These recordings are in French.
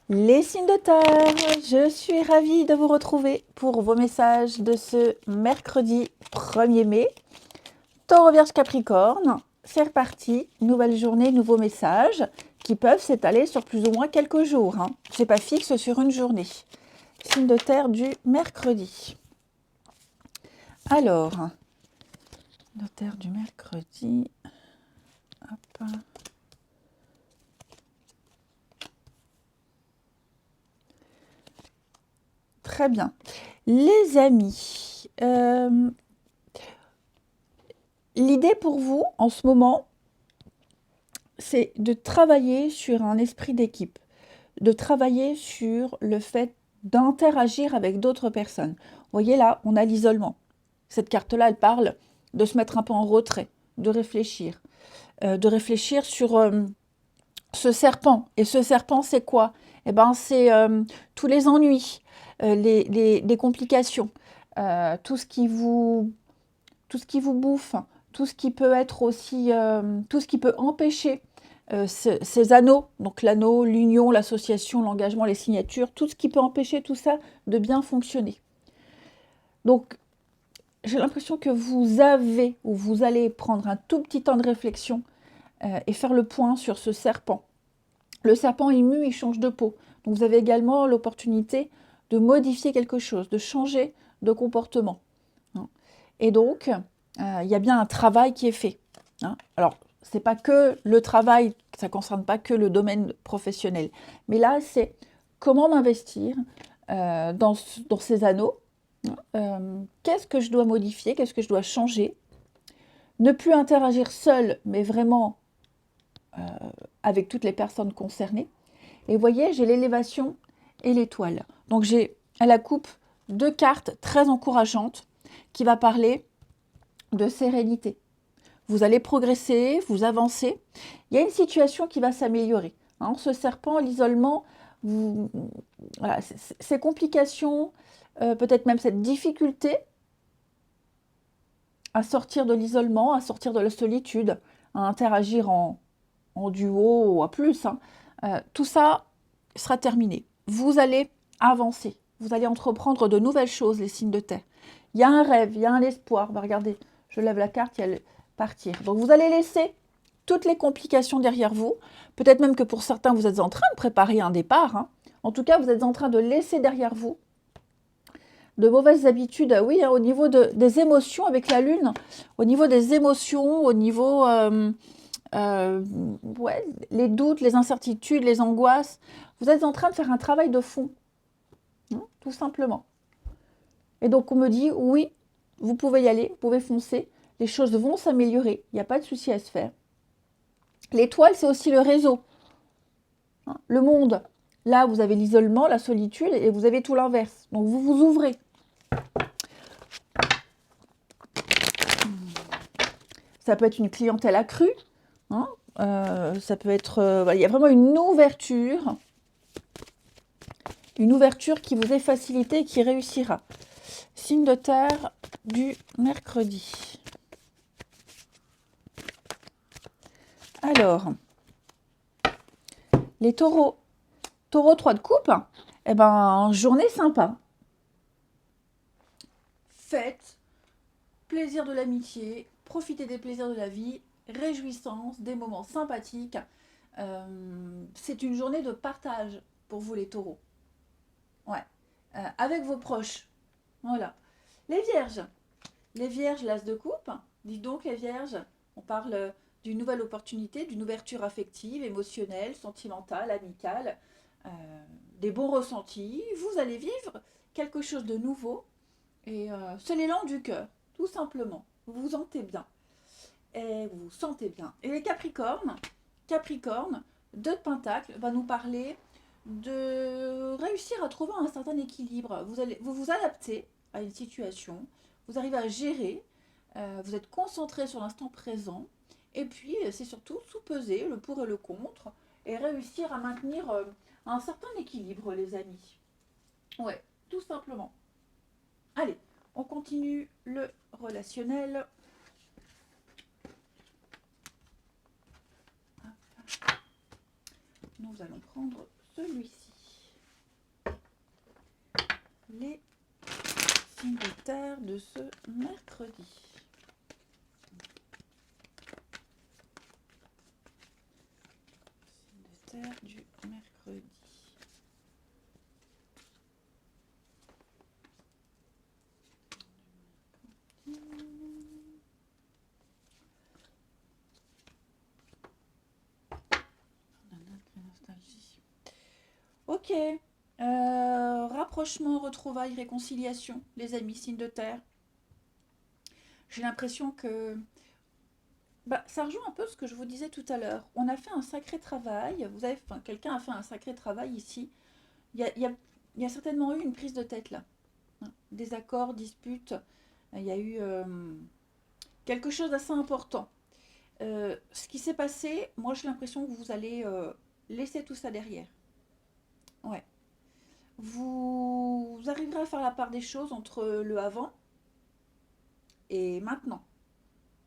Les signes de terre, je suis ravie de vous retrouver pour vos messages de ce mercredi 1er mai. Taureau, Vierge, Capricorne, c'est reparti, nouvelle journée, nouveaux messages qui peuvent s'étaler sur plus ou moins quelques jours. C'est pas fixe sur une journée. Signe de terre du mercredi. Alors, de terre du mercredi. Hop. Très bien. Les amis, l'idée pour vous en ce moment, c'est de travailler sur un esprit d'équipe, de travailler sur le fait d'interagir avec d'autres personnes. Vous voyez là, on a l'isolement. Cette carte-là, elle parle de se mettre un peu en retrait, de réfléchir sur ce serpent. Et ce serpent, c'est quoi? Eh ben, c'est tous les ennuis, les complications, tout ce qui vous bouffe, tout ce qui peut être aussi, tout ce qui peut empêcher ces anneaux, donc l'anneau, l'union, l'association, l'engagement, les signatures, tout ce qui peut empêcher tout ça de bien fonctionner. Donc, j'ai l'impression que vous avez, ou vous allez prendre un tout petit temps de réflexion et faire le point sur ce serpent. Le serpent, il mue, il change de peau. Donc, vous avez également l'opportunité de modifier quelque chose, de changer de comportement. Et donc, il y a bien un travail qui est fait. Alors, c'est pas que le travail, ça ne concerne pas que le domaine professionnel. Mais là, c'est comment m'investir dans ces anneaux. Qu'est-ce que je dois modifier? Qu'est-ce que je dois changer? Ne plus interagir seul, mais vraiment avec toutes les personnes concernées. Et vous voyez, j'ai l'élévation et l'étoile. Donc, j'ai à la coupe 2 cartes très encourageantes qui va parler de sérénité. Vous allez progresser, vous avancez. Il y a une situation qui va s'améliorer. Ce serpent, l'isolement, voilà, ces complications, peut-être même cette difficulté à sortir de l'isolement, à sortir de la solitude, à interagir en duo ou à plus, tout ça sera terminé. Vous allez avancer, vous allez entreprendre de nouvelles choses, les signes de terre. Il y a un rêve, il y a un espoir. Regardez, je lève la carte, il y a le partir. Donc vous allez laisser toutes les complications derrière vous. Peut-être même que pour certains, vous êtes en train de préparer un départ. En tout cas, vous êtes en train de laisser derrière vous de mauvaises habitudes, oui, au niveau des émotions avec la lune, au niveau des émotions, au niveau ouais, les doutes, les incertitudes, les angoisses. Vous êtes en train de faire un travail de fond, tout simplement. Et donc on me dit, oui, vous pouvez y aller, vous pouvez foncer, les choses vont s'améliorer, il n'y a pas de souci à se faire. L'étoile, c'est aussi le réseau, le monde. Là, vous avez l'isolement, la solitude, et vous avez tout l'inverse. Donc vous vous ouvrez. Ça peut être une clientèle accrue, ça peut être... il y a vraiment une ouverture qui vous est facilitée et qui réussira. Signe de terre du mercredi. Alors, les taureaux. Taureau 3 de coupe, eh ben, journée sympa. Fête, plaisir de l'amitié, profitez des plaisirs de la vie, réjouissance, des moments sympathiques. C'est une journée de partage pour vous les taureaux. Ouais. Avec vos proches. Voilà. Les vierges. Les vierges, l'as de coupe. Dites donc les vierges, on parle d'une nouvelle opportunité, d'une ouverture affective, émotionnelle, sentimentale, amicale, des bons ressentis. Vous allez vivre quelque chose de nouveau et c'est l'élan du cœur, tout simplement. Vous vous sentez bien. Et vous vous sentez bien. Et les Capricornes, Capricorne, 2 de Pentacle, va nous parler de réussir à trouver un certain équilibre. Vous vous adaptez à une situation, vous arrivez à gérer, vous êtes concentré sur l'instant présent, et puis c'est surtout sous-peser le pour et le contre, et réussir à maintenir un certain équilibre, les amis. Ouais, tout simplement. Allez, on continue le relationnel. Nous allons prendre celui-ci. les signes de terre de ce mercredi. Signes de terre du mercredi. Nostalgie. Ok. Rapprochement, retrouvailles, réconciliation, les amis, signes de terre. J'ai l'impression que ça rejoint un peu ce que je vous disais tout à l'heure. On a fait un sacré travail. Quelqu'un a fait un sacré travail ici. Il y a certainement eu une prise de tête là. Désaccords, disputes. Il y a eu quelque chose d'assez important. Ce qui s'est passé, moi j'ai l'impression que vous allez laisser tout ça derrière. Ouais. Vous arriverez à faire la part des choses entre le avant et maintenant.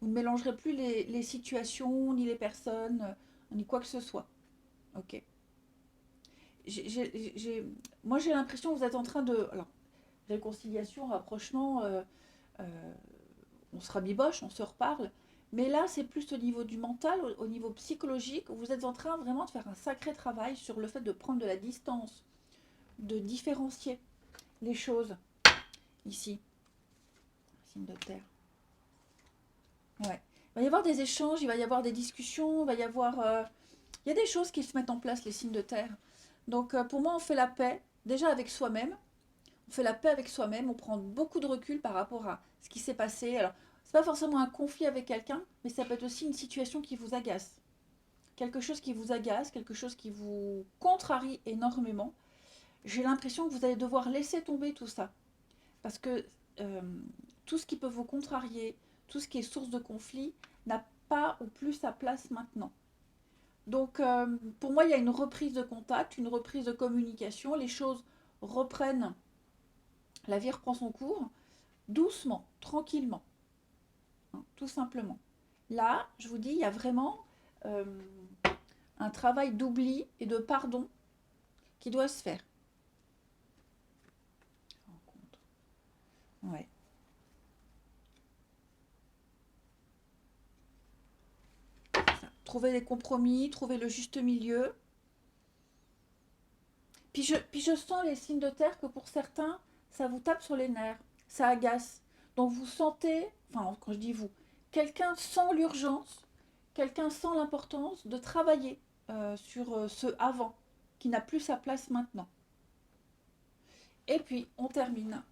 Vous ne mélangerez plus les situations, ni les personnes, ni quoi que ce soit. Ok. Moi, j'ai l'impression que vous êtes en train de. Alors, réconciliation, rapprochement, euh, on se rabiboche, on se reparle. Mais là, c'est plus au niveau du mental, au niveau psychologique. Vous êtes en train vraiment de faire un sacré travail sur le fait de prendre de la distance, de différencier les choses ici. Signe de terre. Ouais. Il va y avoir des échanges, il va y avoir des discussions, il va y avoir. Il y a des choses qui se mettent en place, les signes de terre. Donc pour moi, on fait la paix, déjà avec soi-même. On fait la paix avec soi-même, on prend beaucoup de recul par rapport à ce qui s'est passé. Alors, c'est pas forcément un conflit avec quelqu'un, mais ça peut être aussi une situation qui vous agace. Quelque chose qui vous agace, quelque chose qui vous contrarie énormément. J'ai l'impression que vous allez devoir laisser tomber tout ça. Parce que euh, tout ce qui peut vous contrarier, tout ce qui est source de conflit, n'a pas ou plus sa place maintenant. Donc, pour moi, il y a une reprise de contact, une reprise de communication. Les choses reprennent, la vie reprend son cours, doucement, tranquillement, hein, tout simplement. Là, je vous dis, il y a vraiment euh, un travail d'oubli et de pardon qui doit se faire. Ouais. Trouver des compromis, trouver le juste milieu. Puis je sens les signes de terre que pour certains, ça vous tape sur les nerfs, ça agace. Donc vous sentez, enfin quand je dis vous, quelqu'un sent l'urgence, quelqu'un sent l'importance de travailler sur ce avant qui n'a plus sa place maintenant. Et puis on termine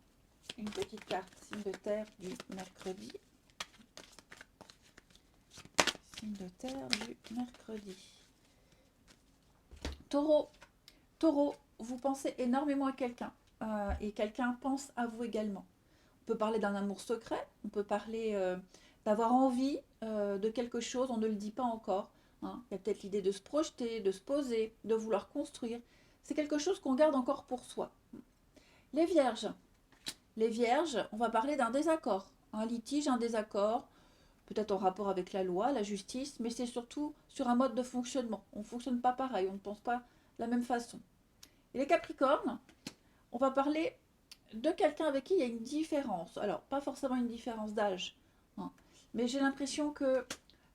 une petite carte signe de terre du mercredi. Signe de terre du mercredi. Taureau, Taureau, vous pensez énormément à quelqu'un et quelqu'un pense à vous également. On peut parler d'un amour secret, on peut parler d'avoir envie de quelque chose, on ne le dit pas encore. Hein. Il y a peut-être l'idée de se projeter, de se poser, de vouloir construire. C'est quelque chose qu'on garde encore pour soi. Les vierges. Les vierges, on va parler d'un désaccord, un litige, un désaccord, peut-être en rapport avec la loi, la justice, mais c'est surtout sur un mode de fonctionnement. On ne fonctionne pas pareil, on ne pense pas de la même façon. Et les capricornes, on va parler de quelqu'un avec qui il y a une différence. Alors, pas forcément une différence d'âge, hein, mais j'ai l'impression que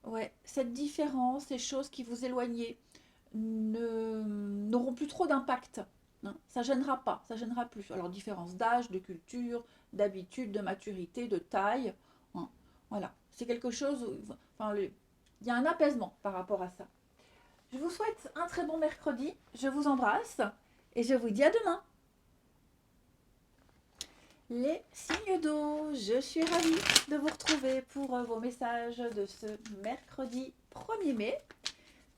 ouais, cette différence, ces choses qui vous éloignaient, n'auront plus trop d'impact. Hein. Ça gênera pas, ça gênera plus. Alors, différence d'âge, de culture, d'habitude, de maturité, de taille. Hein. Voilà, c'est quelque chose. Enfin, il y a un apaisement par rapport à ça. Je vous souhaite un très bon mercredi. Je vous embrasse et je vous dis à demain. Les signes d'eau, je suis ravie de vous retrouver pour vos messages de ce mercredi 1er mai.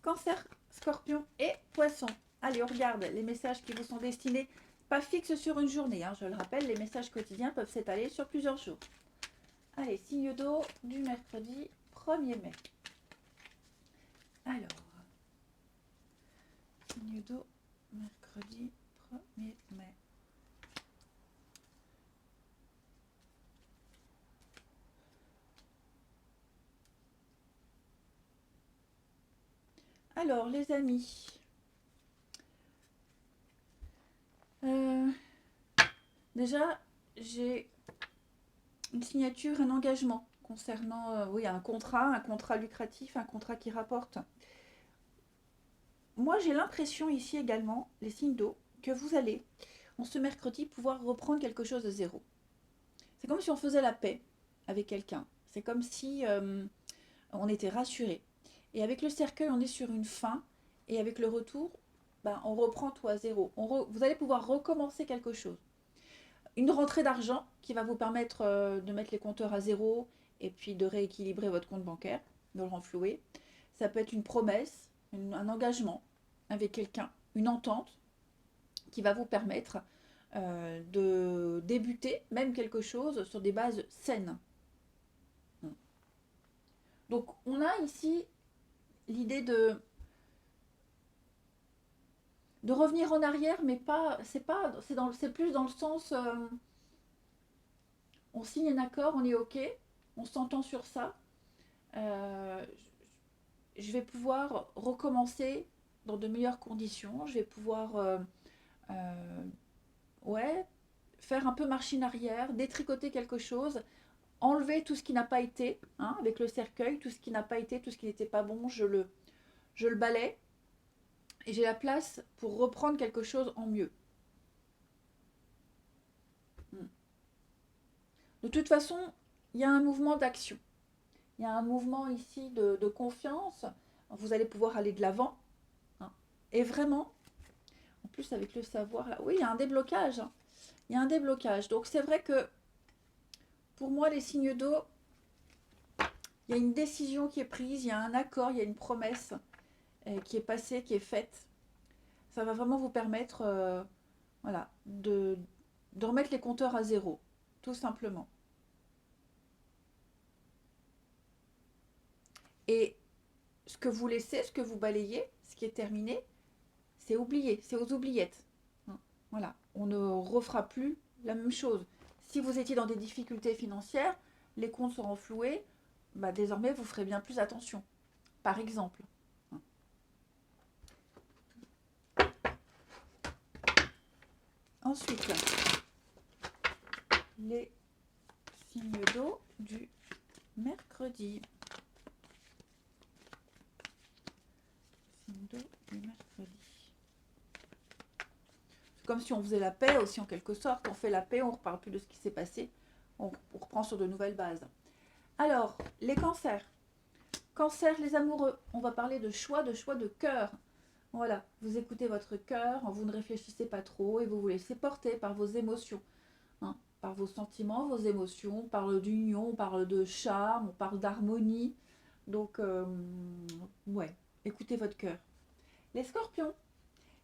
Cancer, Scorpion et Poisson. Allez, on regarde les messages qui vous sont destinés, pas fixes sur une journée. Hein, je le rappelle, les messages quotidiens peuvent s'étaler sur plusieurs jours. Allez, signe d'eau du mercredi 1er mai. Alors, signe d'eau, mercredi 1er mai. Alors, les amis, Déjà, j'ai une signature, un engagement concernant oui, un contrat lucratif, un contrat qui rapporte. Moi, j'ai l'impression ici également, les signes d'eau, que vous allez, en ce mercredi, pouvoir reprendre quelque chose de zéro. C'est comme si on faisait la paix avec quelqu'un. C'est comme si on était rassuré. Et avec le cercueil, on est sur une fin. Et avec le retour, ben, on reprend tout à zéro. Vous allez pouvoir recommencer quelque chose. Une rentrée d'argent qui va vous permettre de mettre les compteurs à zéro et puis de rééquilibrer votre compte bancaire, de le renflouer. Ça peut être une promesse, un engagement avec quelqu'un, une entente qui va vous permettre de débuter même quelque chose sur des bases saines. Donc on a ici l'idée de revenir en arrière, mais pas, c'est plus dans le sens, on signe un accord, on est ok, on s'entend sur ça. Euh, je vais pouvoir recommencer dans de meilleures conditions. Je vais pouvoir, euh, ouais, faire un peu machine arrière, détricoter quelque chose, enlever tout ce qui n'a pas été, hein, avec le cercueil, tout ce qui n'a pas été, tout ce qui n'était pas bon, je le balaie et j'ai la place pour reprendre quelque chose en mieux. De toute façon, il y a un mouvement d'action. Il y a un mouvement ici de confiance. Vous allez pouvoir aller de l'avant. Hein. Et vraiment, en plus avec le savoir, là, oui, il y a un déblocage. Hein. Il y a un déblocage. Donc c'est vrai que pour moi, les signes d'eau, il y a une décision qui est prise, il y a un accord, il y a une promesse qui est passée, qui est faite. Ça va vraiment vous permettre voilà, de remettre les compteurs à zéro, tout simplement. Et ce que vous laissez, ce que vous balayez, ce qui est terminé, c'est oublié, c'est aux oubliettes. Hein. Voilà, on ne refera plus la même chose. Si vous étiez dans des difficultés financières, les comptes seront floués, bah désormais vous ferez bien plus attention, par exemple. Ensuite, les signes d'eau du mercredi. Signes d'eau du mercredi. C'est comme si on faisait la paix aussi en quelque sorte. On fait la paix, on ne reparle plus de ce qui s'est passé. On reprend sur de nouvelles bases. Alors, les cancers. Cancer, les amoureux. On va parler de choix de cœur. Voilà, vous écoutez votre cœur, vous ne réfléchissez pas trop et vous vous laissez porter par vos émotions. Hein, par vos sentiments, vos émotions. On parle d'union, on parle de charme, on parle d'harmonie. Donc, ouais, écoutez votre cœur. Les scorpions.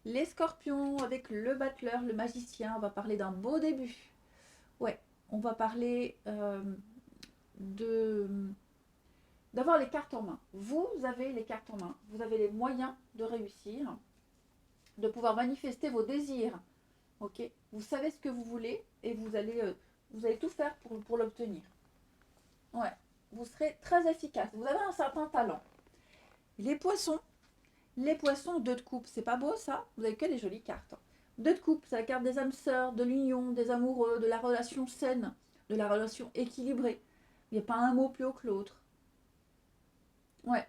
Les scorpions avec le battleur, le magicien, on va parler d'un beau début. Ouais, on va parler de d'avoir les cartes en main. Vous avez les cartes en main. Vous avez les moyens de réussir, de pouvoir manifester vos désirs. Ok. Vous savez ce que vous voulez et vous allez tout faire pour l'obtenir. Ouais. Vous serez très efficace. Vous avez un certain talent. Les poissons. Les poissons, 2 de coupe. C'est pas beau ça? Vous avez que des jolies cartes. 2 de coupe, c'est la carte des âmes sœurs, de l'union, des amoureux, de la relation saine, de la relation équilibrée. Il n'y a pas un mot plus haut que l'autre. Ouais.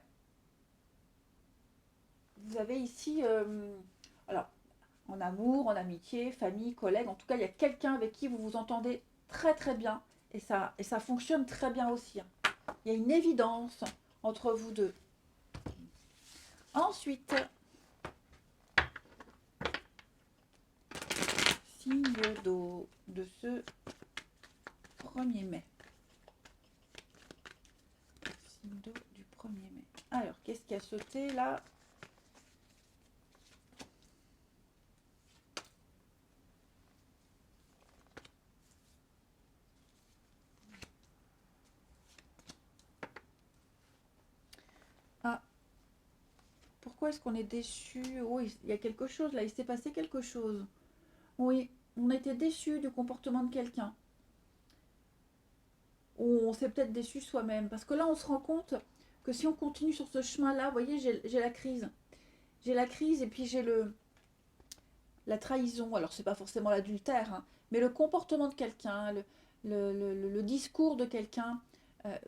Vous avez ici, alors, en amour, en amitié, famille, collègue, en tout cas, il y a quelqu'un avec qui vous vous entendez très très bien et ça fonctionne très bien aussi. Hein. Il y a une évidence entre vous deux. Ensuite, signe d'eau de ce 1er mai. Signe d'eau du 1er mai. Alors, qu'est-ce qui a sauté là? Ah, pourquoi est-ce qu'on est déçu? Oui, il y a quelque chose là, il s'est passé quelque chose. Oui, on était déçu du comportement de quelqu'un. Ou on s'est peut-être déçu soi-même. Parce que là, on se rend compte que si on continue sur ce chemin-là, vous voyez, j'ai la crise. J'ai la crise et puis j'ai la trahison. Alors, c'est pas forcément l'adultère, hein, mais le comportement de quelqu'un, le discours de quelqu'un euh,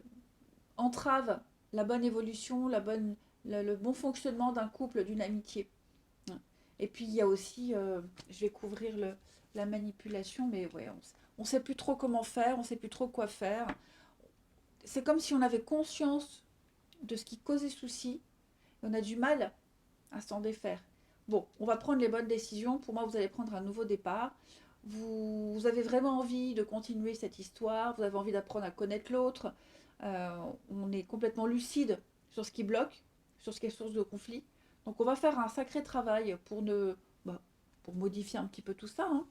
entrave la bonne évolution, le bon fonctionnement d'un couple, d'une amitié. Et puis, il y a aussi, je vais couvrir la manipulation, mais ouais, on ne sait plus trop comment faire, on ne sait plus trop quoi faire. C'est comme si on avait conscience de ce qui causait souci, et on a du mal à s'en défaire. Bon, on va prendre les bonnes décisions. Pour moi, vous allez prendre un nouveau départ. Vous avez vraiment envie de continuer cette histoire, vous avez envie d'apprendre à connaître l'autre. On est complètement lucide sur ce qui bloque, sur ce qui est source de conflit. Donc on va faire un sacré travail bah, pour modifier un petit peu tout ça, hein.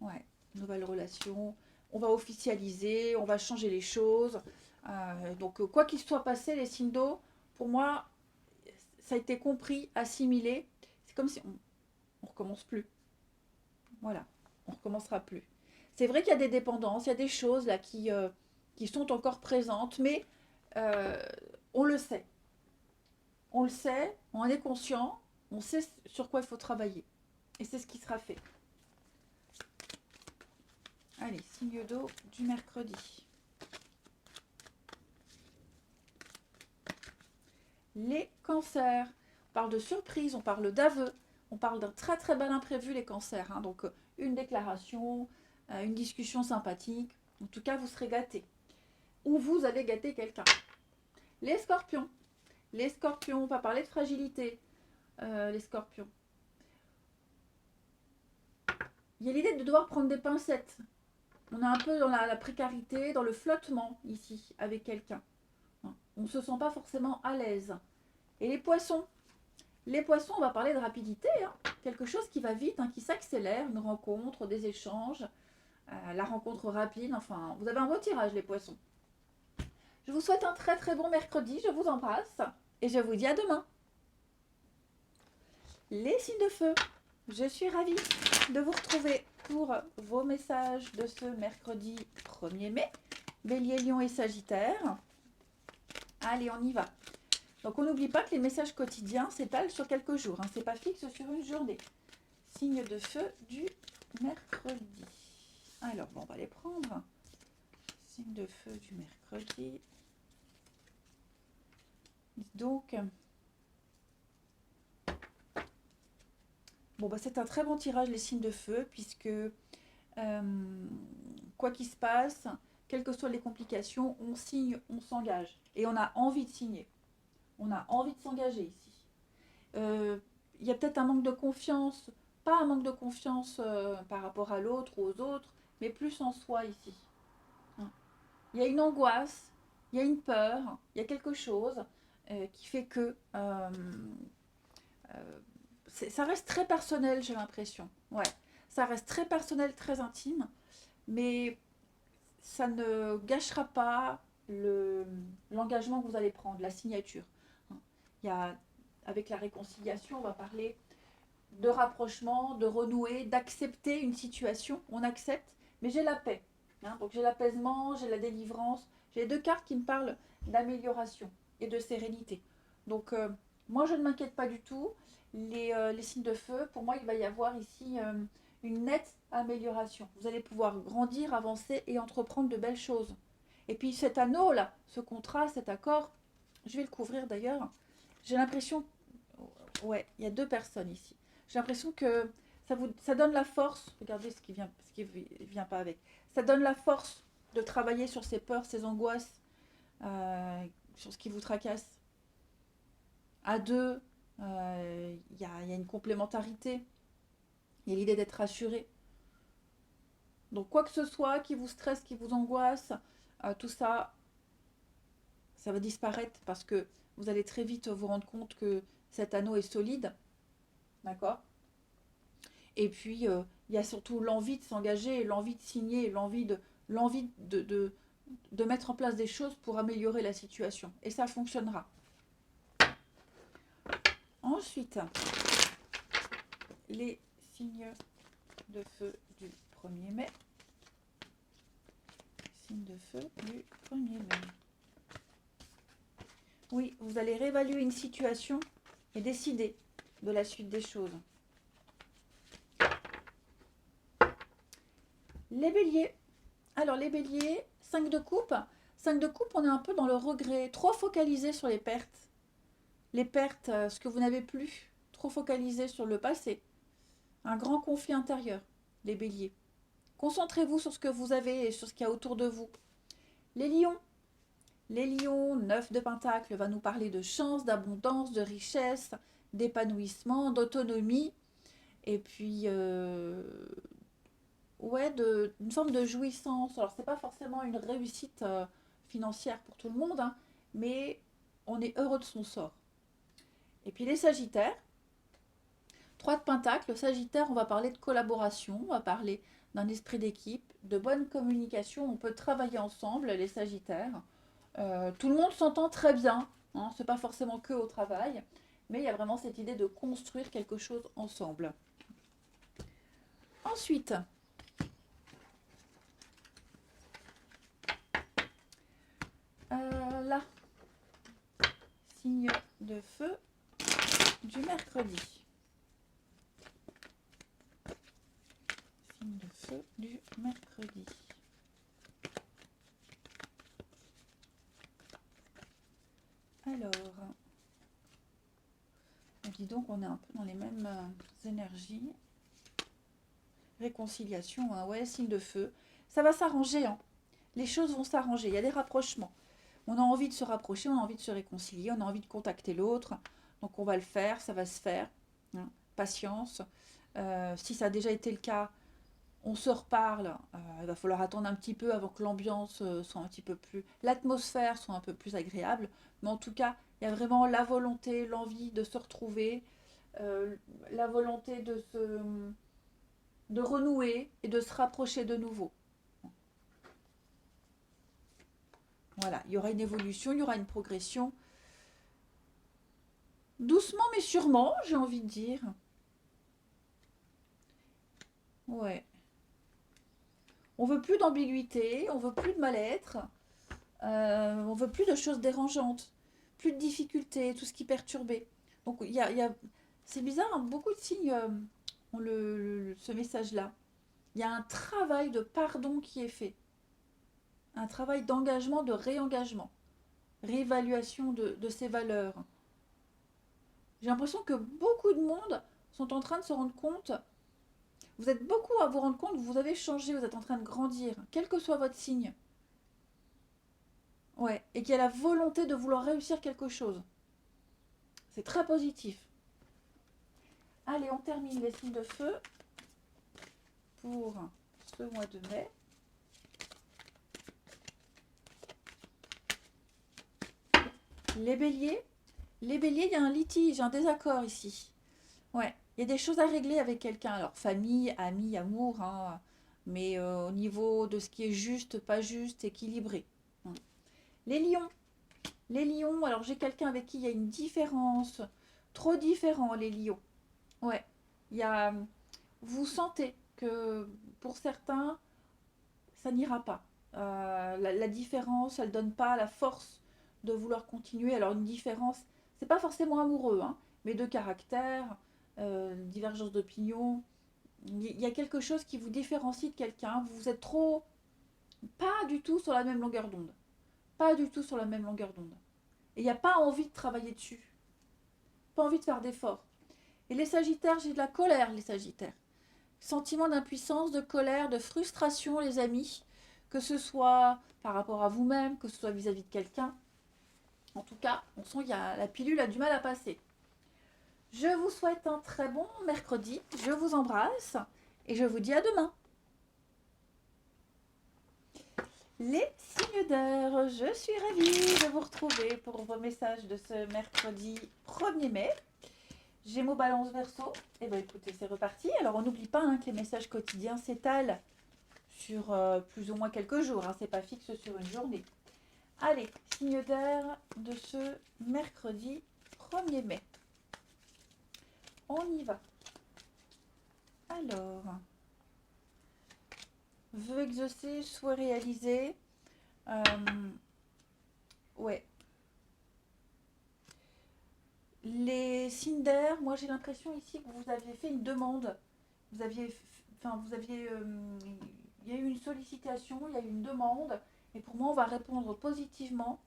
Ouais, nouvelle relation. On va officialiser, on va changer les choses. Donc quoi qu'il soit passé, les signes d'eau, pour moi, ça a été compris, assimilé. C'est comme si on recommence plus. Voilà, on recommencera plus. C'est vrai qu'il y a des dépendances, il y a des choses là qui sont encore présentes, mais euh, on le sait. On le sait, on en est conscient, on sait sur quoi il faut travailler. Et c'est ce qui sera fait. Allez, signe d'eau du mercredi. Les cancers. On parle de surprise, on parle d'aveu, on parle d'un très très bel imprévu, les cancers, hein. Donc une déclaration, une discussion sympathique. En tout cas, vous serez gâtés. Ou vous allez gâter quelqu'un. Les scorpions. Les scorpions, on va parler de fragilité. Les scorpions. Il y a l'idée de devoir prendre des pincettes. On est un peu dans la précarité, dans le flottement ici, avec quelqu'un. On ne se sent pas forcément à l'aise. Et les poissons. Les poissons, on va parler de rapidité. Hein. Quelque chose qui va vite, hein, qui s'accélère. Une rencontre, des échanges. La rencontre rapide. Enfin, vous avez un beau tirage, les poissons. Je vous souhaite un très très bon mercredi. Je vous embrasse. Et je vous dis à demain. Les signes de feu. Je suis ravie de vous retrouver pour vos messages de ce mercredi 1er mai. Bélier, Lion et Sagittaire. Allez, on y va. Donc on n'oublie pas que les messages quotidiens s'étalent sur quelques jours. Hein. C'est pas fixe sur une journée. Signe de feu du mercredi. Alors, bon, on va les prendre. Signe de feu du mercredi. Donc, bon, bah, c'est un très bon tirage, les signes de feu, puisque quoi qu'il se passe, quelles que soient les complications, on signe, on s'engage. Et on a envie de signer. On a envie de s'engager ici. Il y a peut-être un manque de confiance, pas un manque de confiance par rapport à l'autre ou aux autres, mais plus en soi ici. Il y a une angoisse, il y a une peur, il y a quelque chose qui fait que ça reste très personnel, j'ai l'impression. Ouais, ça reste très personnel, très intime, mais ça ne gâchera pas l'engagement que vous allez prendre, la signature. Il y a, avec la réconciliation, on va parler de rapprochement, de renouer, d'accepter une situation. On accepte, mais j'ai la paix. Hein, donc j'ai l'apaisement, j'ai la délivrance. J'ai 2 cartes qui me parlent d'amélioration et de sérénité. Donc moi je ne m'inquiète pas du tout. Les signes de feu, pour moi il va y avoir ici une nette amélioration. Vous allez pouvoir grandir, avancer et entreprendre de belles choses. Et puis cet anneau là, ce contrat, cet accord, je vais le couvrir d'ailleurs. J'ai l'impression, ouais, il y a 2 personnes ici. J'ai l'impression que ça donne la force. Regardez ce qui vient pas avec. Ça donne la force de travailler sur ses peurs, ses angoisses, sur ce qui vous tracasse. À 2, il y a une complémentarité. Il y a l'idée d'être rassuré. Donc quoi que ce soit qui vous stresse, qui vous angoisse, tout ça, ça va disparaître parce que vous allez très vite vous rendre compte que cet anneau est solide. D'accord. Et puis, il y a surtout l'envie de s'engager, l'envie de signer, l'envie de mettre en place des choses pour améliorer la situation. Et ça fonctionnera. Ensuite, les signes de feu du 1er mai. Signe de feu du 1er mai. Oui, vous allez réévaluer une situation et décider de la suite des choses. Les béliers. Alors, les béliers, 5 de coupe. 5 de coupe, on est un peu dans le regret. Trop focalisé sur les pertes. Les pertes, ce que vous n'avez plus. Trop focalisé sur le passé. Un grand conflit intérieur, les béliers. Concentrez-vous sur ce que vous avez et sur ce qu'il y a autour de vous. Les lions. Les lions, 9 de pentacle, va nous parler de chance, d'abondance, de richesse, d'épanouissement, d'autonomie. Et puis, ouais, une forme de jouissance. Alors, c'est pas forcément une réussite financière pour tout le monde, hein, mais on est heureux de son sort. Et puis les sagittaires, 3 de pentacle, le sagittaire, on va parler de collaboration, on va parler d'un esprit d'équipe, de bonne communication, on peut travailler ensemble, les sagittaires. Tout le monde s'entend très bien, hein, c'est pas forcément que au travail, mais il y a vraiment cette idée de construire quelque chose ensemble. Ensuite, là, signe de feu du mercredi. Signe de feu du mercredi. Alors, dis donc, on est un peu dans les mêmes énergies. Réconciliation, hein, ouais, signe de feu. Ça va s'arranger, hein. Les choses vont s'arranger, il y a des rapprochements. On a envie de se rapprocher, on a envie de se réconcilier, on a envie de contacter l'autre. Donc on va le faire, ça va se faire, hein. Patience. Si ça a déjà été le cas, on se reparle. Il va falloir attendre un petit peu avant que l'ambiance soit un petit peu plus... l'atmosphère soit un peu plus agréable. Mais en tout cas, il y a vraiment la volonté, l'envie de se retrouver, la volonté de renouer et de se rapprocher de nouveau. Voilà, il y aura une évolution, il y aura une progression. Doucement mais sûrement, j'ai envie de dire. Ouais. On veut plus d'ambiguïté, on veut plus de mal-être, on veut plus de choses dérangeantes, plus de difficultés, tout ce qui perturbait. Donc c'est bizarre, hein, beaucoup de signes ont ce message-là. Il y a un travail de pardon qui est fait, un travail d'engagement, de réengagement, réévaluation de ses valeurs. J'ai l'impression que beaucoup de monde sont en train de se rendre compte. Vous êtes beaucoup à vous rendre compte que vous avez changé, vous êtes en train de grandir, quel que soit votre signe. Ouais, et qu'il y a la volonté de vouloir réussir quelque chose. C'est très positif. Allez, on termine les signes de feu pour ce mois de mai. Les béliers. Les béliers, il y a un litige, un désaccord ici. Ouais, il y a des choses à régler avec quelqu'un. Alors, famille, amis, amour, hein, mais au niveau de ce qui est juste, pas juste, équilibré. Les lions. Les lions, alors j'ai quelqu'un avec qui il y a une différence. Trop différent, les lions. Ouais, il y a... Vous sentez que pour certains, ça n'ira pas. La différence, elle donne pas la force de vouloir continuer. Alors une différence, c'est pas forcément amoureux, hein, mais de caractère, divergence d'opinion. Il y a quelque chose qui vous différencie de quelqu'un. Vous êtes trop, pas du tout sur la même longueur d'onde. Pas du tout sur la même longueur d'onde. Et il n'y a pas envie de travailler dessus. Pas envie de faire d'efforts. Et les sagittaires, j'ai de la colère, les sagittaires. Sentiment d'impuissance, de colère, de frustration, les amis. Que ce soit par rapport à vous-même, que ce soit vis-à-vis de quelqu'un. En tout cas, on sent que la pilule a du mal à passer. Je vous souhaite un très bon mercredi. Je vous embrasse et je vous dis à demain. Les signes d'air, je suis ravie de vous retrouver pour vos messages de ce mercredi 1er mai. Gémeaux, Balance, Verseau. Eh bien écoutez, c'est reparti. Alors on n'oublie pas, hein, que les messages quotidiens s'étalent sur plus ou moins quelques jours. Hein, c'est pas fixe sur une journée. Allez, signe d'air de ce mercredi 1er mai. On y va. Alors, vœux exaucés, souhaits réalisés. Ouais. Les signes d'air, moi j'ai l'impression ici que vous aviez fait une demande. Vous aviez il y a eu une sollicitation, il y a eu une demande, et pour moi, on va répondre positivement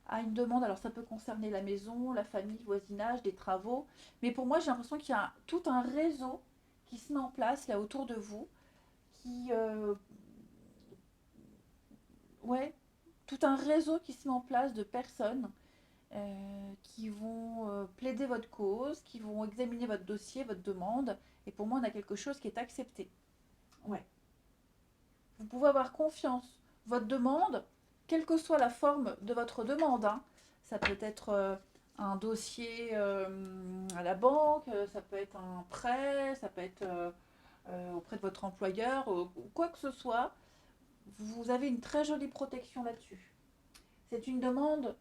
à une demande. Alors, ça peut concerner la maison, la famille, le voisinage, des travaux, mais pour moi, j'ai l'impression qu'il y a tout un réseau qui se met en place là autour de vous, qui, ouais, tout un réseau qui se met en place de personnes qui vont plaider votre cause, qui vont examiner votre dossier, votre demande, et pour moi, on a quelque chose qui est accepté. Ouais. Vous pouvez avoir confiance. Votre demande, quelle que soit la forme de votre demande, hein, ça peut être un dossier à la banque, ça peut être un prêt, ça peut être auprès de votre employeur, ou quoi que ce soit, vous avez une très jolie protection là-dessus. C'est une demande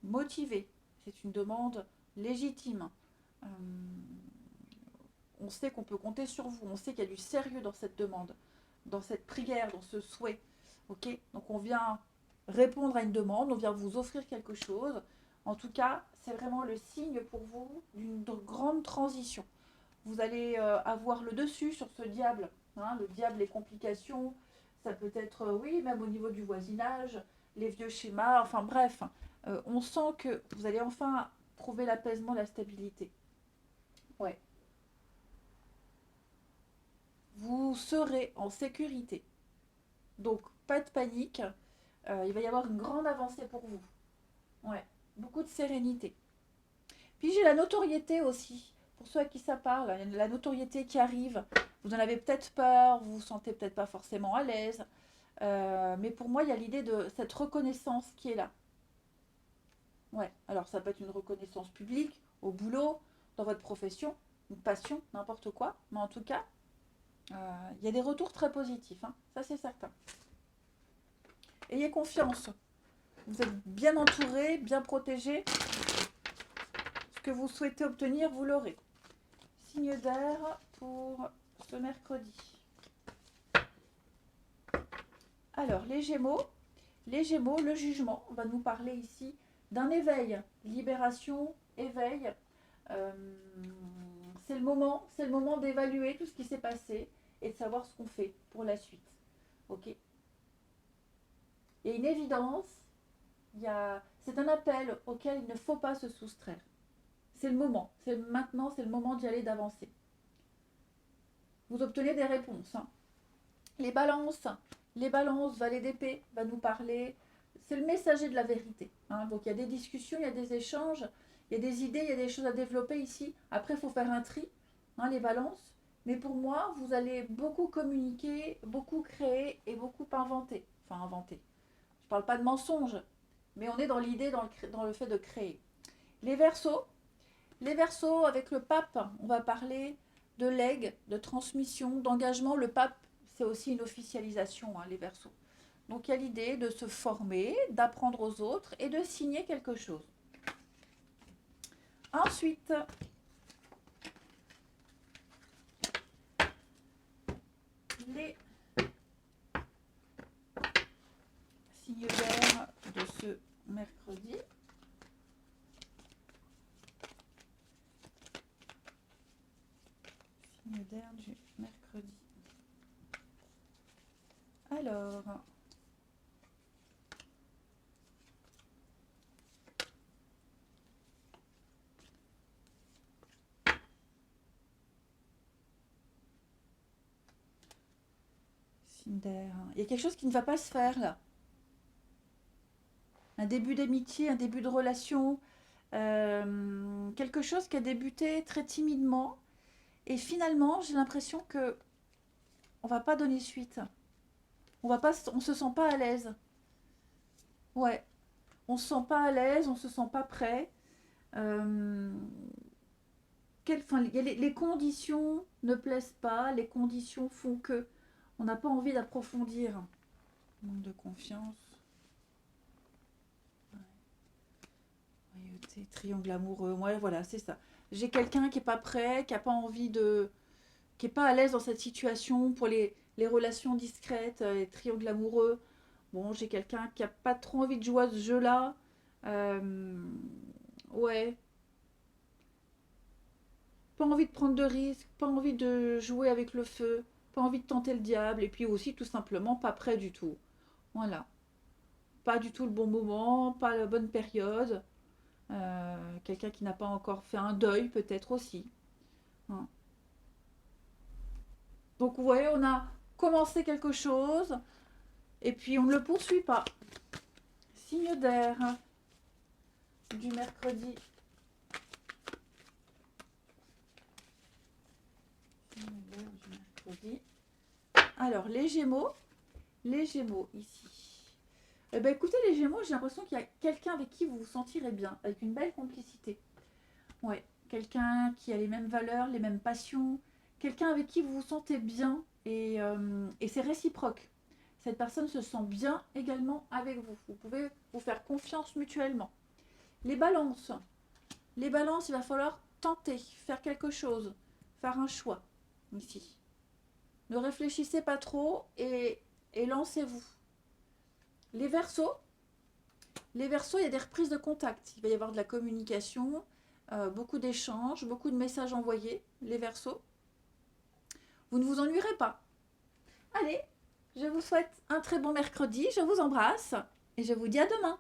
motivée, c'est une demande légitime. Euh, on sait qu'on peut compter sur vous, on sait qu'il y a du sérieux dans cette demande, dans cette prière, dans ce souhait. Ok. Donc on vient répondre à une demande, on vient vous offrir quelque chose. En tout cas, c'est vraiment le signe pour vous d'une grande transition. Vous allez avoir le dessus sur ce diable. Hein, le diable, les complications, ça peut être, oui, même au niveau du voisinage, les vieux schémas, enfin bref, on sent que vous allez enfin trouver l'apaisement, la stabilité. Ouais. Vous serez en sécurité. Donc, pas de panique. Il va y avoir une grande avancée pour vous. Ouais, beaucoup de sérénité. Puis j'ai la notoriété aussi. Pour ceux à qui ça parle, la notoriété qui arrive. Vous en avez peut-être peur, vous vous sentez peut-être pas forcément à l'aise. Mais pour moi, il y a l'idée de cette reconnaissance qui est là. Ouais, alors ça peut être une reconnaissance publique, au boulot, dans votre profession, une passion, n'importe quoi. Mais en tout cas, il y a des retours très positifs, hein. Ça c'est certain. Ayez confiance. Vous êtes bien entouré, bien protégé. Ce que vous souhaitez obtenir, vous l'aurez. Signe d'air pour ce mercredi. Alors, les Gémeaux, le jugement, on va nous parler ici d'un éveil, libération, éveil. Euh, c'est le moment d'évaluer tout ce qui s'est passé et de savoir ce qu'on fait pour la suite. Ok. Il y a une évidence, c'est un appel auquel il ne faut pas se soustraire. C'est le moment, c'est maintenant, c'est le moment d'y aller, d'avancer. Vous obtenez des réponses, hein. Les balances, valet d'épée, va nous parler. C'est le messager de la vérité, hein. Donc il y a des discussions, il y a des échanges, il y a des idées, il y a des choses à développer ici. Après, il faut faire un tri, hein, les balances. Mais pour moi, vous allez beaucoup communiquer, beaucoup créer et beaucoup inventer. Enfin, inventer. Je ne parle pas de mensonges, mais on est dans l'idée, dans le fait de créer. Les versos, avec le pape, on va parler de legs, de transmission, d'engagement. Le pape, c'est aussi une officialisation, hein, les versos. Donc il y a l'idée de se former, d'apprendre aux autres et de signer quelque chose. Ensuite, les signes d'air de ce mercredi. Signes d'air du mercredi. Alors, signe d'air. Il y a quelque chose qui ne va pas se faire là. Un début d'amitié, un début de relation, quelque chose qui a débuté très timidement et finalement j'ai l'impression que on va pas donner suite. On se sent pas à l'aise. Ouais, on se sent pas à l'aise, on se sent pas prêt. Euh, enfin, les conditions ne plaisent pas, les conditions font que on n'a pas envie d'approfondir. Manque de confiance. Royauté, triangle amoureux. Ouais, voilà, c'est ça. J'ai quelqu'un qui est pas prêt, qui a pas envie de, qui est pas à l'aise dans cette situation pour les relations discrètes, les triangles amoureux. Bon, j'ai quelqu'un qui a pas trop envie de jouer à ce jeu-là. Euh, ouais, pas envie de prendre de risques, pas envie de jouer avec le feu. pas envie de tenter le diable, et puis aussi tout simplement pas prêt du tout. Voilà, pas du tout le bon moment, pas la bonne période. Quelqu'un qui n'a pas encore fait un deuil peut-être aussi, hein. Donc vous voyez, on a commencé quelque chose et puis on ne le poursuit pas. Signe d'air du mercredi. Signe d'air du mercredi. Alors les Gémeaux ici. Eh ben écoutez les Gémeaux, j'ai l'impression qu'il y a quelqu'un avec qui vous vous sentirez bien, avec une belle complicité. Ouais, quelqu'un qui a les mêmes valeurs, les mêmes passions, quelqu'un avec qui vous vous sentez bien et c'est réciproque. Cette personne se sent bien également avec vous. Vous pouvez vous faire confiance mutuellement. Les balances. Les balances, il va falloir tenter, faire quelque chose, faire un choix ici. Ne réfléchissez pas trop et lancez-vous. Les versos, il y a des reprises de contact. Il va y avoir de la communication, beaucoup d'échanges, beaucoup de messages envoyés, les versos. Vous ne vous ennuierez pas. Allez, je vous souhaite un très bon mercredi, je vous embrasse et je vous dis à demain.